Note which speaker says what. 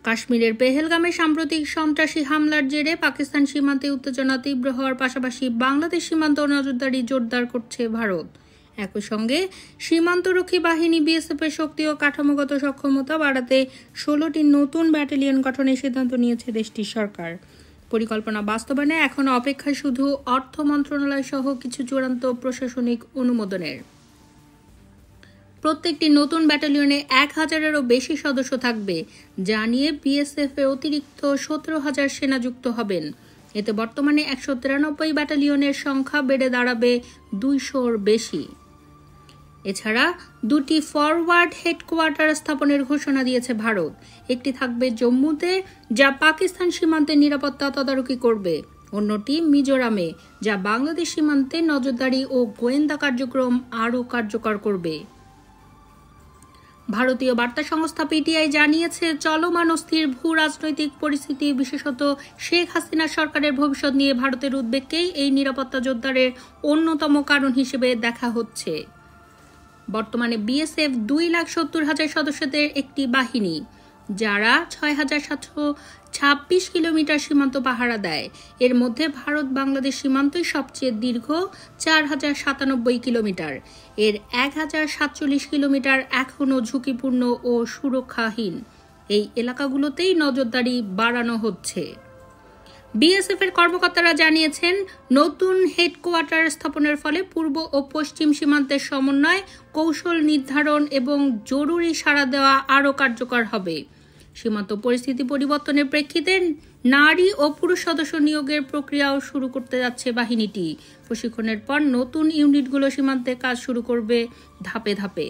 Speaker 1: কাশ্মীরের পেহেলগামে সাম্প্রতিক সন্ত্রাসী হামলার জেরে পাকিস্তান সীমান্তে উত্তেজনা তীব্র হওয়ার পাশাপাশি বাংলাদেশ সীমান্ত নজরদারি জোরদার করছে ভারত। একই সঙ্গে সীমান্তরক্ষী বাহিনী বিএসএফের শক্তি ও কাঠামোগত সক্ষমতা বাড়াতে 16টি নতুন ব্যাটালিয়ন গঠনের সিদ্ধান্ত নিয়েছে দেশটির সরকার। পরিকল্পনা বাস্তবায়নে এখন অপেক্ষা শুধু অর্থ মন্ত্রণালয় সহ কিছু চূড়ান্ত প্রশাসনিক অনুমোদনের। প্রত্যেকটি নতুন ব্যাটালিয়নে 1000-এরও বেশি সদস্য থাকবে, যা নিয়ে বিএসএফে অতিরিক্ত 17,000 সেনা যুক্ত হবেন। এতে বর্তমানে 193 ব্যাটালিয়নের সংখ্যা বেড়ে দাঁড়াবে 200-র বেশি। এছাড়া 2টি ফরওয়ার্ড হেডকোয়ার্টার স্থাপনের ঘোষণা দিয়েছে ভারত। একটি থাকবে জম্মুতে, যা পাকিস্তান সীমান্তের নিরাপত্তা তদারকি করবে। অন্যটি মিজোরামে, যা বাংলাদেশ সীমান্তে নজরদারি ও গোয়েন্দা কার্যক্রম আরও কার্যকর করবে। ভারতীয় বার্তা সংস্থা পিটিআই জানিয়েছে, চলমান অস্থির ভূ রাজনৈতিক পরিস্থিতি, বিশেষত শেখ হাসিনা সরকারের ভবিষ্যৎ নিয়ে ভারতের উদ্বেগকেই এই নিরাপত্তা জোরদারের অন্যতম কারণ হিসেবে দেখা হচ্ছে। বর্তমানে বিএসএফ 2,70,000 সদস্যদের একটি বাহিনী, যারা 6,726 কিলোমিটার সীমান্ত পাহারা দেয়। এর মধ্যে ভারত বাংলাদেশ সীমান্তই সবচেয়ে দীর্ঘ, 4,097 কিলোমিটার। এর 1,047 কিলোমিটার এখনও ঝুঁকিপূর্ণ ও সুরক্ষাহীন। এই এলাকাগুলোতেই নজরদারি বাড়ানো হচ্ছে। বিএসএফ এর কর্মকর্তারা জানিয়েছেন, নতুন হেডকোয়ার্টার স্থাপনের ফলে পূর্ব ও পশ্চিম সীমান্তের সমন্বয়, কৌশল নির্ধারণ এবং জরুরি সাড়া দেওয়া আরও কার্যকর হবে। সীমান্ত পরিস্থিতি পরিবর্তনের প্রেক্ষিতে নারী ও পুরুষ সদস্য নিয়োগের প্রক্রিয়াও শুরু করতে যাচ্ছে বাহিনীটি। প্রশিক্ষণের পর নতুন ইউনিটগুলো সীমান্তে কাজ শুরু করবে ধাপে ধাপে।